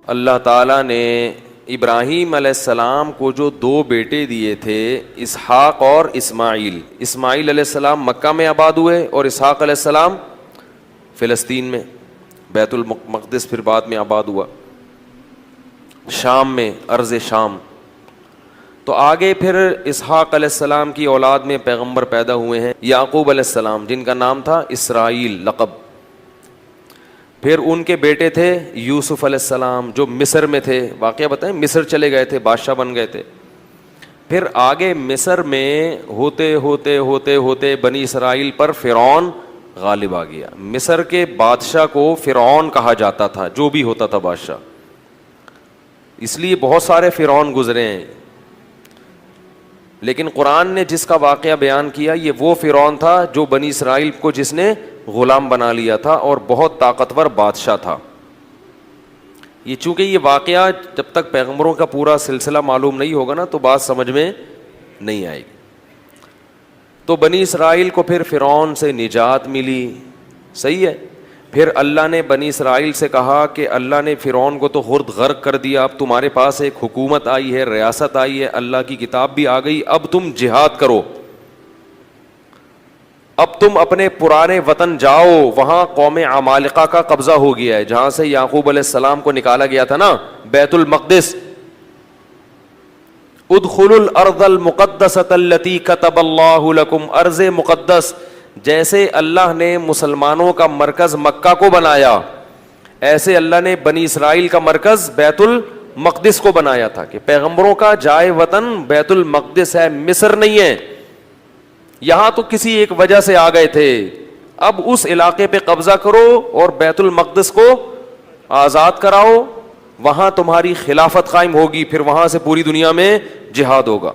اللہ تعالیٰ نے ابراہیم علیہ السلام کو جو دو بیٹے دیے تھے، اسحاق اور اسماعیل. اسماعیل علیہ السلام مکہ میں آباد ہوئے اور اسحاق علیہ السلام فلسطین میں، بیت المقدس پھر بعد میں آباد ہوا، شام میں، ارض شام. تو آگے پھر اسحاق علیہ السلام کی اولاد میں پیغمبر پیدا ہوئے ہیں، یعقوب علیہ السلام جن کا نام تھا اسرائیل لقب. پھر ان کے بیٹے تھے یوسف علیہ السلام جو مصر میں تھے، واقعہ بتائیں، مصر چلے گئے تھے، بادشاہ بن گئے تھے. پھر آگے مصر میں ہوتے ہوتے ہوتے ہوتے بنی اسرائیل پر فرعون غالب آ گیا. مصر کے بادشاہ کو فرعون کہا جاتا تھا، جو بھی ہوتا تھا بادشاہ، اس لیے بہت سارے فرعون گزرے ہیں. لیکن قرآن نے جس کا واقعہ بیان کیا یہ وہ فرعون تھا جو بنی اسرائیل کو جس نے غلام بنا لیا تھا اور بہت طاقتور بادشاہ تھا. یہ چونکہ یہ واقعہ جب تک پیغمبروں کا پورا سلسلہ معلوم نہیں ہوگا نا تو بات سمجھ میں نہیں آئے گی. تو بنی اسرائیل کو پھر فرعون سے نجات ملی، صحیح ہے. پھر اللہ نے بنی اسرائیل سے کہا کہ اللہ نے فرعون کو تو خرد غرق کر دیا، اب تمہارے پاس ایک حکومت آئی ہے، ریاست آئی ہے، اللہ کی کتاب بھی آ گئی، اب تم جہاد کرو، اب تم اپنے پرانے وطن جاؤ. وہاں قوم عمالقہ کا قبضہ ہو گیا ہے، جہاں سے یعقوب علیہ السلام کو نکالا گیا تھا نا، بیت المقدس. ادخلوا الارض المقدسۃ التی کتب اللہ لکم، ارض مقدس جیسے اللہ نے مسلمانوں کا مرکز مکہ کو بنایا، ایسے اللہ نے بنی اسرائیل کا مرکز بیت المقدس کو بنایا تھا کہ پیغمبروں کا جائے وطن بیت المقدس ہے، مصر نہیں ہے. یہاں تو کسی ایک وجہ سے آ گئے تھے، اب اس علاقے پہ قبضہ کرو اور بیت المقدس کو آزاد کراؤ، وہاں تمہاری خلافت قائم ہوگی، پھر وہاں سے پوری دنیا میں جہاد ہوگا،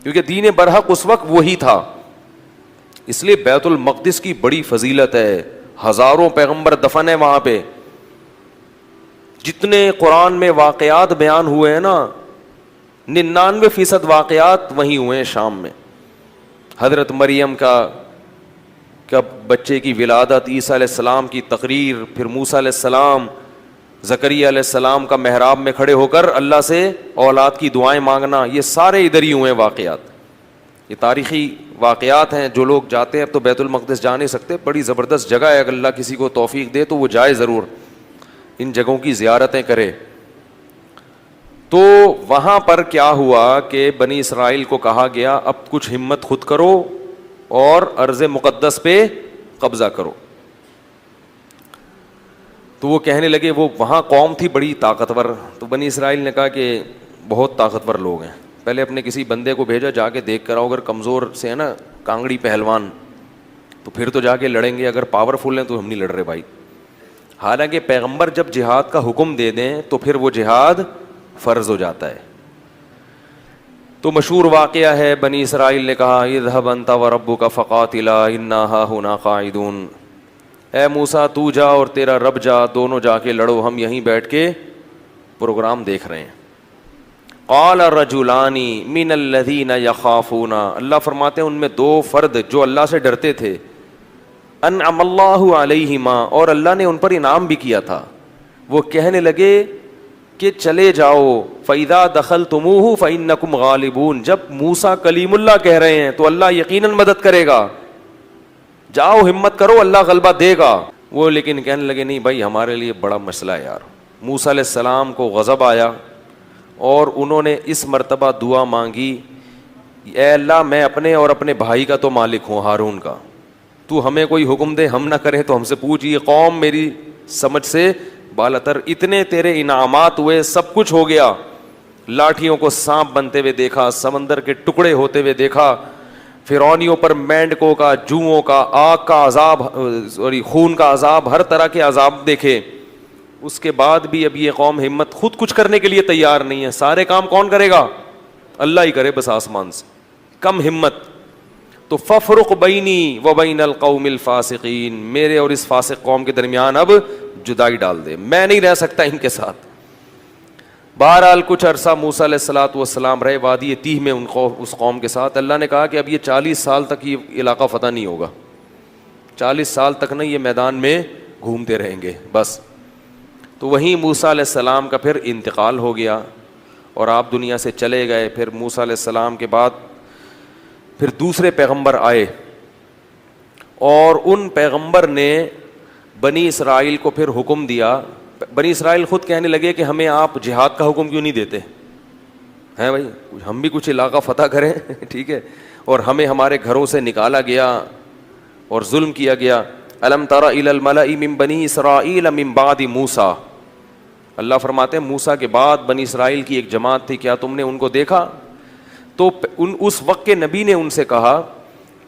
کیونکہ دین برحق اس وقت وہی تھا. اس لیے بیت المقدس کی بڑی فضیلت ہے، ہزاروں پیغمبر دفن ہیں وہاں پہ. جتنے قرآن میں واقعات بیان ہوئے ہیں نا، 99% واقعات وہیں ہوئے ہیں شام میں. حضرت مریم کا بچے کی ولادت، عیسیٰ علیہ السلام کی تقریر، پھر موسیٰ علیہ السلام، زکریا علیہ السلام کا محراب میں کھڑے ہو کر اللہ سے اولاد کی دعائیں مانگنا، یہ سارے ادھر ہی ہوئے ہیں واقعات. یہ تاریخی واقعات ہیں. جو لوگ جاتے ہیں، اب تو بیت المقدس جا نہیں سکتے، بڑی زبردست جگہ ہے، اگر اللہ کسی کو توفیق دے تو وہ جائے ضرور، ان جگہوں کی زیارتیں کرے. تو وہاں پر کیا ہوا کہ بنی اسرائیل کو کہا گیا اب کچھ ہمت خود کرو اور ارض مقدس پہ قبضہ کرو. تو وہ کہنے لگے، وہ وہاں قوم تھی بڑی طاقتور، تو بنی اسرائیل نے کہا کہ بہت طاقتور لوگ ہیں، پہلے اپنے کسی بندے کو بھیجا، جا کے دیکھ کر آؤ، اگر کمزور سے ہے نا کانگڑی پہلوان تو پھر تو جا کے لڑیں گے، اگر پاورفل ہیں تو ہم نہیں لڑ رہے بھائی. حالانکہ پیغمبر جب جہاد کا حکم دے دیں تو پھر وہ جہاد فرض ہو جاتا ہے. تو مشہور واقعہ ہے، بنی اسرائیل نے کہا اذهب انت وربك فقاتلا انا هاهنا قاعدون، اے موسیٰ تو جا اور تیرا رب جا، دونوں جا کے لڑو، ہم یہیں بیٹھ کے پروگرام دیکھ رہے ہیں. قال رجلان من الذين يخافون، اللہ فرماتے ہیں ان میں دو فرد جو اللہ سے ڈرتے تھے، انعم اللہ علیہما، اور اللہ نے ان پر انعام بھی کیا تھا، وہ کہنے لگے کہ چلے جاؤ، فَإِذَا دَخَلْتُمُوهُ فَإِنَّكُمْ غَالِبُونَ، جب موسیٰ کلیم اللہ کہہ رہے ہیں تو اللہ یقیناً مدد کرے گا، جاؤ ہمت کرو، اللہ غلبہ دے گا. وہ لیکن کہنے لگے نہیں بھائی ہمارے لیے بڑا مسئلہ ہے یار. موسیٰ علیہ السلام کو غضب آیا اور انہوں نے اس مرتبہ دعا مانگی، اے اللہ میں اپنے اور اپنے بھائی کا تو مالک ہوں، ہارون کا، تو ہمیں کوئی حکم دے، ہم نہ کریں تو ہم سے پوچھ، یہ قوم میری سمجھ سے بالاتر، اتنے تیرے انعامات ہوئے، سب کچھ ہو گیا، لاٹھیوں کو سانپ بنتے ہوئے دیکھا، سمندر کے ٹکڑے ہوتے ہوئے دیکھا، فرعونیوں پر مینڈکوں کا، جوؤں کا، آگ کا عذاب اور خون کا عذاب، ہر طرح کے عذاب دیکھے. اس کے بعد بھی اب یہ قوم ہمت خود کچھ کرنے کے لیے تیار نہیں ہے. سارے کام کون کرے گا؟ اللہ ہی کرے بس آسمان سے. کم ہمت. تو ففرق بینی و بین القوم الفاسقین، میرے اور اس فاسق قوم کے درمیان اب جدائی ڈال دے، میں نہیں رہ سکتا ان کے ساتھ. بہرحال کچھ عرصہ موسیٰ علیہ الصلوۃ والسلام رہے وادی تیہ میں اس قوم کے ساتھ. اللہ نے کہا کہ اب یہ 40 سال تک یہ علاقہ فتح نہیں ہوگا، 40 سال تک نہیں، یہ میدان میں گھومتے رہیں گے بس. تو وہیں موسیٰ علیہ السلام کا پھر انتقال ہو گیا اور آپ دنیا سے چلے گئے. پھر موسیٰ علیہ السلام کے بعد پھر دوسرے پیغمبر آئے اور ان پیغمبر نے بنی اسرائیل کو پھر حکم دیا. بنی اسرائیل خود کہنے لگے کہ ہمیں آپ جہاد کا حکم کیوں نہیں دیتے ہیں بھائی, ہم بھی کچھ علاقہ فتح کریں ٹھیک ہے, اور ہمیں ہمارے گھروں سے نکالا گیا اور ظلم کیا گیا. الم تر الی الملأ من بنی اسرائیل من بعد موسیٰ, اللہ فرماتے ہیں موسیٰ کے بعد بنی اسرائیل کی ایک جماعت تھی, کیا تم نے ان کو دیکھا؟ تو اس وقت کے نبی نے ان سے کہا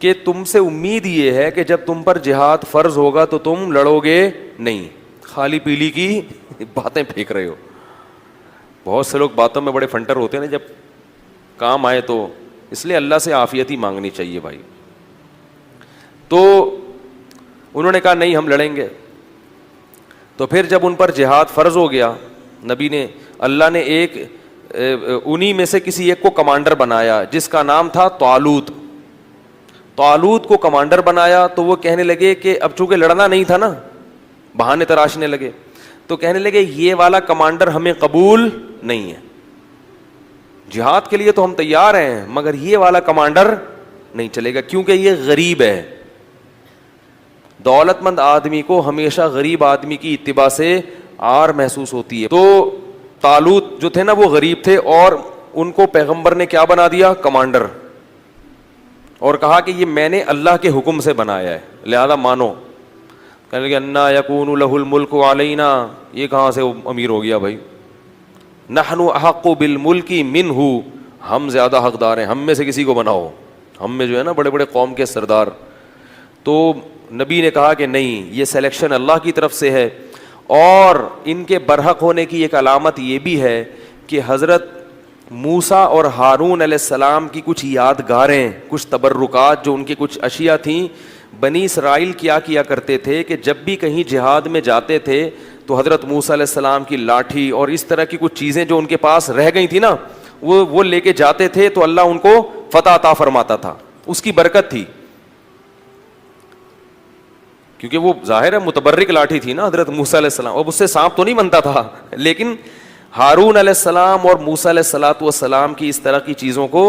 کہ تم سے امید یہ ہے کہ جب تم پر جہاد فرض ہوگا تو تم لڑو گے نہیں, خالی پیلی کی باتیں پھینک رہے ہو. بہت سے لوگ باتوں میں بڑے فنٹر ہوتے ہیں نا, جب کام آئے تو, اس لیے اللہ سے عافیت ہی مانگنی چاہیے بھائی. تو انہوں نے کہا نہیں ہم لڑیں گے. تو پھر جب ان پر جہاد فرض ہو گیا, نبی نے, اللہ نے ایک انہی میں سے کسی ایک کو کمانڈر بنایا جس کا نام تھا طالوت. طالوت کو کمانڈر بنایا تو وہ کہنے لگے کہ اب چونکہ لڑنا نہیں تھا نا, بہانے تراشنے لگے, تو کہنے لگے یہ والا کمانڈر ہمیں قبول نہیں ہے, جہاد کے لیے تو ہم تیار ہیں مگر یہ والا کمانڈر نہیں چلے گا کیونکہ یہ غریب ہے. دولت مند آدمی کو ہمیشہ غریب آدمی کی اتباع سے عار محسوس ہوتی ہے. تو طالوت جو تھے نا وہ غریب تھے اور ان کو پیغمبر نے کیا بنا دیا؟ کمانڈر, اور کہا کہ یہ میں نے اللہ کے حکم سے بنایا ہے لہذا مانو. کہنے لگے انا یکون لہ الملک علینا, یہ کہاں سے امیر ہو گیا بھائی؟ نحن احق بالملک منہ, ہم زیادہ حقدار ہیں, ہم میں سے کسی کو بناؤ, ہم میں جو ہے نا بڑے بڑے قوم کے سردار. تو نبی نے کہا کہ نہیں, یہ سلیکشن اللہ کی طرف سے ہے. اور ان کے برحق ہونے کی ایک علامت یہ بھی ہے کہ حضرت موسیٰ اور ہارون علیہ السلام کی کچھ یادگاریں, کچھ تبرکات, جو ان کی کچھ اشیاء تھیں. بنی اسرائیل کیا کرتے تھے کہ جب بھی کہیں جہاد میں جاتے تھے تو حضرت موسیٰ علیہ السلام کی لاٹھی اور اس طرح کی کچھ چیزیں جو ان کے پاس رہ گئی تھی نا, وہ لے کے جاتے تھے تو اللہ ان کو فتح عطا فرماتا تھا, اس کی برکت تھی. کیونکہ وہ ظاہر ہے متبرک لاٹھی تھی نا حضرت موسیٰ علیہ السلام, اب اس سے سانپ تو نہیں بنتا تھا, لیکن ہارون علیہ السلام اور موسیٰ علیہ السلام کی اس طرح کی چیزوں کو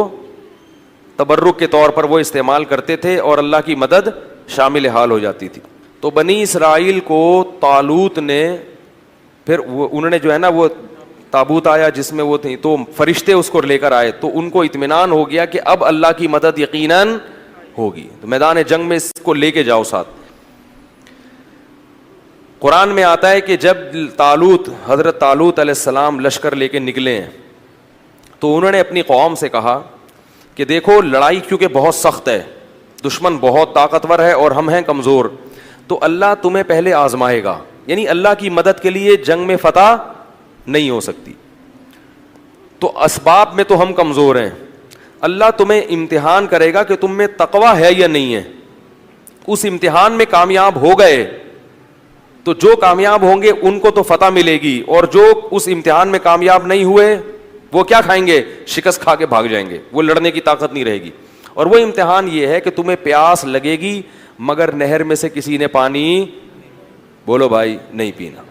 تبرک کے طور پر وہ استعمال کرتے تھے اور اللہ کی مدد شامل حال ہو جاتی تھی. تو بنی اسرائیل کو طالوت نے پھر انہوں نے جو ہے نا وہ تابوت آیا جس میں وہ تھی, تو فرشتے اس کو لے کر آئے, تو ان کو اطمینان ہو گیا کہ اب اللہ کی مدد یقیناً ہوگی, تو میدان جنگ میں اس کو لے کے جاؤ ساتھ. قرآن میں آتا ہے کہ جب حضرت طالوت علیہ السلام لشکر لے کے نکلے ہیں تو انہوں نے اپنی قوم سے کہا کہ دیکھو لڑائی کیونکہ بہت سخت ہے, دشمن بہت طاقتور ہے اور ہم ہیں کمزور, تو اللہ تمہیں پہلے آزمائے گا, یعنی اللہ کی مدد کے لیے جنگ میں فتح نہیں ہو سکتی. تو اسباب میں تو ہم کمزور ہیں, اللہ تمہیں امتحان کرے گا کہ تم میں تقویٰ ہے یا نہیں ہے. اس امتحان میں کامیاب ہو گئے تو جو کامیاب ہوں گے ان کو تو فتح ملے گی, اور جو اس امتحان میں کامیاب نہیں ہوئے وہ کیا کھائیں گے؟ شکست کھا کے بھاگ جائیں گے, وہ لڑنے کی طاقت نہیں رہے گی. اور وہ امتحان یہ ہے کہ تمہیں پیاس لگے گی مگر نہر میں سے کسی نے پانی, بولو بھائی, نہیں پینا.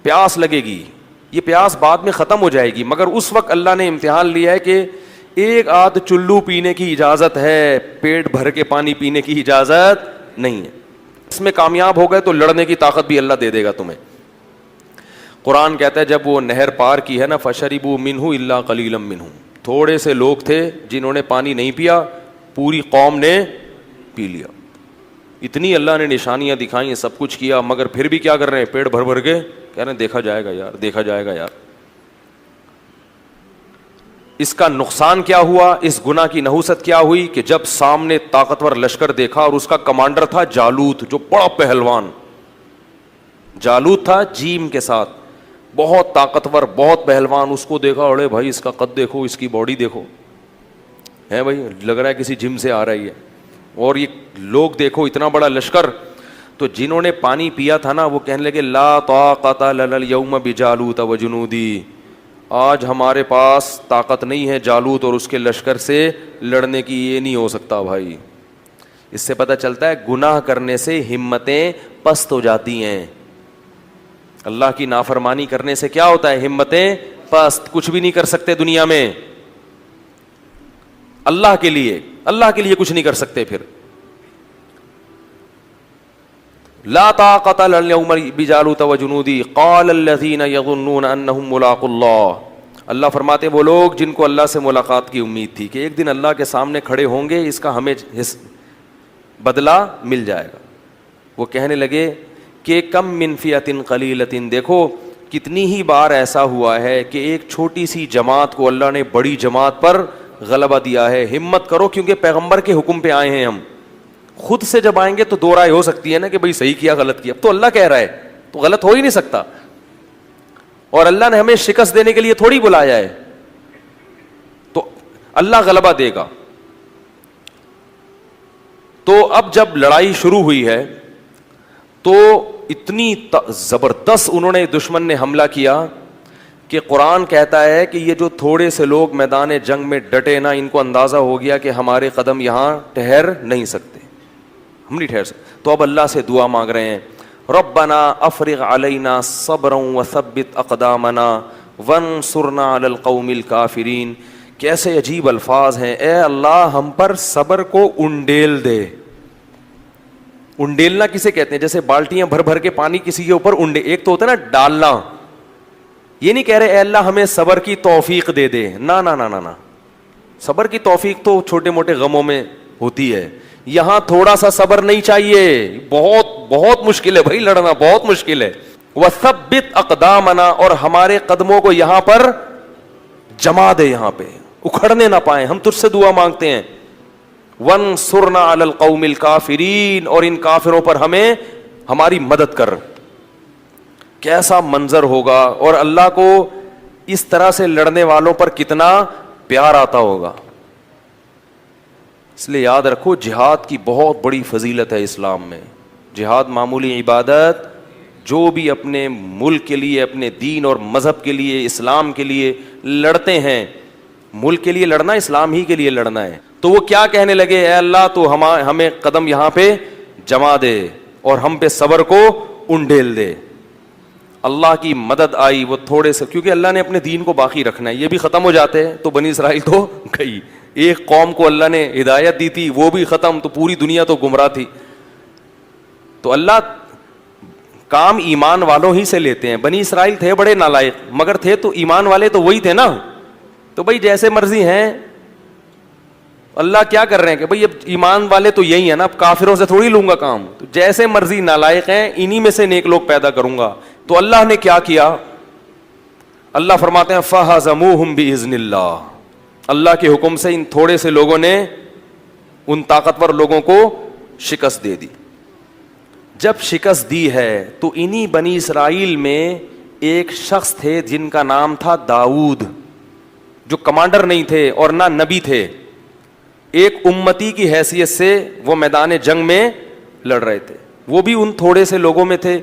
پیاس لگے گی, یہ پیاس بعد میں ختم ہو جائے گی, مگر اس وقت اللہ نے امتحان لیا ہے کہ ایک آدھ چلو پینے کی اجازت ہے, پیٹ بھر کے پانی پینے کی اجازت نہیں ہے. اس میں کامیاب ہو گئے تو لڑنے کی طاقت بھی اللہ دے دے گا تمہیں. قرآن کہتا ہے جب وہ نہر پار کی ہے نا, فشربوا منہ الا قلیلا منہم, تھوڑے سے لوگ تھے جنہوں نے پانی نہیں پیا, پوری قوم نے پی لیا. اتنی اللہ نے نشانیاں دکھائیں, سب کچھ کیا, مگر پھر بھی کیا کر رہے ہیں؟ پیٹ بھر بھر کے کہہ رہے ہیں دیکھا جائے گا یار, دیکھا جائے گا یار. اس کا نقصان کیا ہوا, اس گناہ کی نحوست کیا ہوئی کہ جب سامنے طاقتور لشکر دیکھا اور اس کا کمانڈر تھا جالوت, جو بڑا پہلوان جالوت تھا جیم کے ساتھ, بہت طاقتور, بہت پہلوان, اس کو دیکھا, اڑے بھائی اس کا قد دیکھو, اس کی باڈی دیکھو, ہے بھائی لگ رہا ہے کسی جم سے آ رہی ہے. اور یہ لوگ دیکھو اتنا بڑا لشکر. تو جنہوں نے پانی پیا تھا نا وہ کہنے لگے لا طاقت لنا اليوم بجالوت وجنودی, آج ہمارے پاس طاقت نہیں ہے جالوت اور اس کے لشکر سے لڑنے کی, یہ نہیں ہو سکتا بھائی. اس سے پتہ چلتا ہے گناہ کرنے سے ہمتیں پست ہو جاتی ہیں. اللہ کی نافرمانی کرنے سے کیا ہوتا ہے؟ ہمتیں پست، کچھ بھی نہیں کر سکتے دنیا میں، اللہ کے لیے کچھ نہیں کر سکتے. پھر لا طاقت اليوم بجالوت وجنودی قال الذين يظنون انهم ملاقو اللہ. اللہ فرماتے وہ لوگ جن کو اللہ سے ملاقات کی امید تھی کہ ایک دن اللہ کے سامنے کھڑے ہوں گے، اس کا ہمیں بدلہ مل جائے گا، وہ کہنے لگے کہ کم من فئۃ قلیلۃ، دیکھو کتنی ہی بار ایسا ہوا ہے کہ ایک چھوٹی سی جماعت کو اللہ نے بڑی جماعت پر غلبہ دیا ہے. ہمت کرو، کیونکہ پیغمبر کے حکم پہ آئے ہیں. ہم خود سے جب آئیں گے تو دو رائے ہو سکتی ہے نا کہ بھئی صحیح کیا غلط کیا. اب تو اللہ کہہ رہا ہے تو غلط ہو ہی نہیں سکتا، اور اللہ نے ہمیں شکست دینے کے لیے تھوڑی بلایا ہے، تو اللہ غلبہ دے گا. تو اب جب لڑائی شروع ہوئی ہے تو اتنی زبردست انہوں نے دشمن نے حملہ کیا کہ قرآن کہتا ہے کہ یہ جو تھوڑے سے لوگ میدان جنگ میں ڈٹے نا، ان کو اندازہ ہو گیا کہ ہمارے قدم یہاں ٹھہر نہیں سکتے، ہم نہیں ٹھہر سکتے. تو اب اللہ سے دعا مانگ رہے ہیں، ربنا افرغ علینا صبرا وثبت اقدامنا وانصرنا علی القوم الکافرین. کیسے عجیب الفاظ ہیں، اے اللہ ہم پر صبر کو انڈیل دے. انڈیلنا کسے کہتے ہیں؟ جیسے بالٹیاں بھر بھر کے پانی کسی کے اوپر ایک تو ہوتا ہے نا ڈالنا، یہ نہیں کہہ رہے اے اللہ ہمیں صبر کی توفیق دے دے، نا نا نا نا نا. صبر کی توفیق تو چھوٹے موٹے غموں میں ہوتی ہے، یہاں تھوڑا سا صبر نہیں چاہیے، بہت بہت مشکل ہے بھائی، لڑنا بہت مشکل ہے. وثبت اقدامنا، اور ہمارے قدموں کو یہاں پر جما دے، یہاں پہ اکھڑنے نہ پائیں، ہم تجھ سے دعا مانگتے ہیں. وانصرنا علی القوم الکافرین، اور ان کافروں پر ہمیں ہماری مدد کر. کیسا منظر ہوگا، اور اللہ کو اس طرح سے لڑنے والوں پر کتنا پیار آتا ہوگا. اس لیے یاد رکھو جہاد کی بہت بڑی فضیلت ہے اسلام میں. جہاد معمولی عبادت، جو بھی اپنے ملک کے لیے، اپنے دین اور مذہب کے لیے، اسلام کے لیے لڑتے ہیں، ملک کے لیے لڑنا اسلام ہی کے لیے لڑنا ہے. تو وہ کیا کہنے لگے، اے اللہ تو ہمیں قدم یہاں پہ جما دے اور ہم پہ صبر کو انڈیل دے. اللہ کی مدد آئی، وہ تھوڑے سے، کیونکہ اللہ نے اپنے دین کو باقی رکھنا ہے، یہ بھی ختم ہو جاتے ہیں تو بنی اسرائیل تو گئی. ایک قوم کو اللہ نے ہدایت دی تھی، وہ بھی ختم، تو پوری دنیا تو گمراہ تھی. تو اللہ کام ایمان والوں ہی سے لیتے ہیں. بنی اسرائیل تھے بڑے نالائق، مگر تھے تو ایمان والے تو وہی تھے نا. تو بھائی جیسے مرضی ہیں، اللہ کیا کر رہے ہیں کہ بھائی اب ایمان والے تو یہی ہیں نا، اب کافروں سے تھوڑی لوں گا کام، تو جیسے مرضی نالائق ہیں انہی میں سے نیک لوگ پیدا کروں گا. تو اللہ نے کیا کیا، اللہ فرماتے ہیں فَهَزَمُوهُمْ بِإِذْنِ اللَّهِ، اللہ کے حکم سے ان تھوڑے سے لوگوں نے ان طاقتور لوگوں کو شکست دے دی. جب شکست دی ہے تو انہی بنی اسرائیل میں ایک شخص تھے جن کا نام تھا داؤد، جو کمانڈر نہیں تھے اور نہ نبی تھے، ایک امتی کی حیثیت سے وہ میدان جنگ میں لڑ رہے تھے. وہ بھی ان تھوڑے سے لوگوں میں تھے.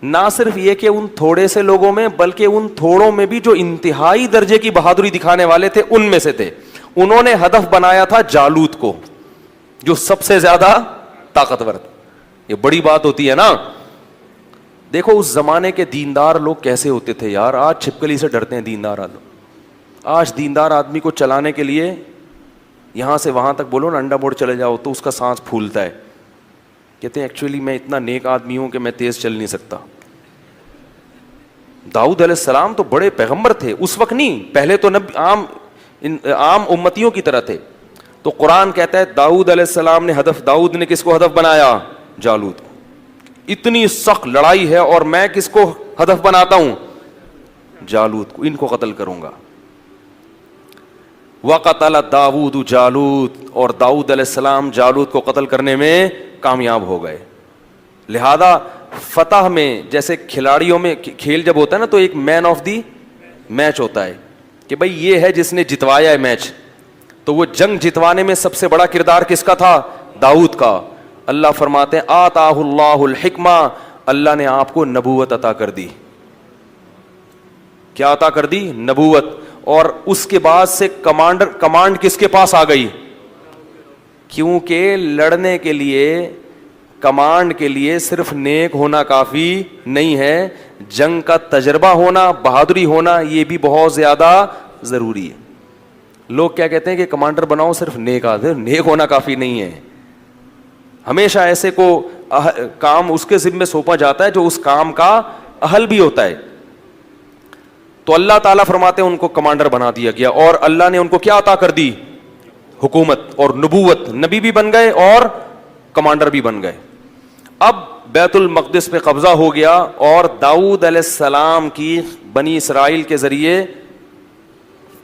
نہ صرف یہ کہ ان تھوڑے سے لوگوں میں، بلکہ ان تھوڑوں میں بھی جو انتہائی درجے کی بہادری دکھانے والے تھے ان میں سے تھے. انہوں نے ہدف بنایا تھا جالوت کو، جو سب سے زیادہ طاقتور تھا. یہ بڑی بات ہوتی ہے نا. دیکھو اس زمانے کے دیندار لوگ کیسے ہوتے تھے یار. آج چھپکلی سے ڈرتے ہیں دیندار لوگ. آج دیندار آدمی کو چلانے کے لیے یہاں سے وہاں تک بولو نا انڈا موڑ چلے جاؤ تو اس کا سانس پھولتا ہے. کہتے ہیں ایکچولی میں اتنا نیک آدمی ہوں کہ میں تیز چل نہیں سکتا. داؤد علیہ السلام تو بڑے پیغمبر تھے اس وقت، نہیں پہلے تو عام امتیوں کی طرح تھے. تو قرآن کہتا ہے داؤد علیہ السلام نے داؤد نے کس کو ہدف بنایا؟ جالوت کو. اتنی سخت لڑائی ہے اور میں کس کو ہدف بناتا ہوں؟ جالوت کو. ان کو قتل کروں گا. وقتل داؤد جالوت، اور داؤد علیہ السلام جالوت کو قتل کرنے میں کامیاب ہو گئے. لہذا فتح میں، جیسے کھلاڑیوں میں کھیل جب ہوتا ہے نا تو ایک مین آف دی میچ ہوتا ہے کہ بھئی یہ ہے جس نے جتوایا ہے میچ. تو وہ جنگ جتوانے میں سب سے بڑا کردار کس کا تھا؟ داؤد کا. اللہ فرماتے ہیں آتاہ اللہ الحکمہ، اللہ نے آپ کو نبوت عطا کر دی. کیا عطا کر دی؟ نبوت. اور اس کے بعد سے کمانڈ کس کے پاس آ گئی؟ کیونکہ لڑنے کے لیے، کمانڈ کے لیے صرف نیک ہونا کافی نہیں ہے. جنگ کا تجربہ ہونا, بہادری ہونا, یہ بھی بہت زیادہ ضروری ہے. لوگ کیا کہتے ہیں کہ کمانڈر بناؤ صرف نیک آدمی, نیک ہونا کافی نہیں ہے. ہمیشہ ایسے کو کام اس کے ذمے سونپا جاتا ہے جو اس کام کا اہل بھی ہوتا ہے. تو اللہ تعالیٰ فرماتے ہیں ان کو کمانڈر بنا دیا گیا, اور اللہ نے ان کو کیا عطا کر دی؟ حکومت اور نبوت. نبی بھی بن گئے اور کمانڈر بھی بن گئے. اب بیت المقدس پہ قبضہ ہو گیا, اور داؤد علیہ السلام کی بنی اسرائیل کے ذریعے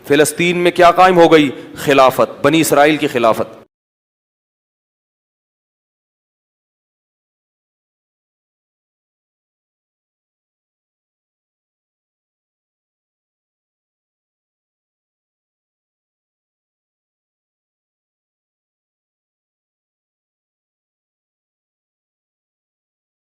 فلسطین میں کیا قائم ہو گئی؟ خلافت, بنی اسرائیل کی خلافت.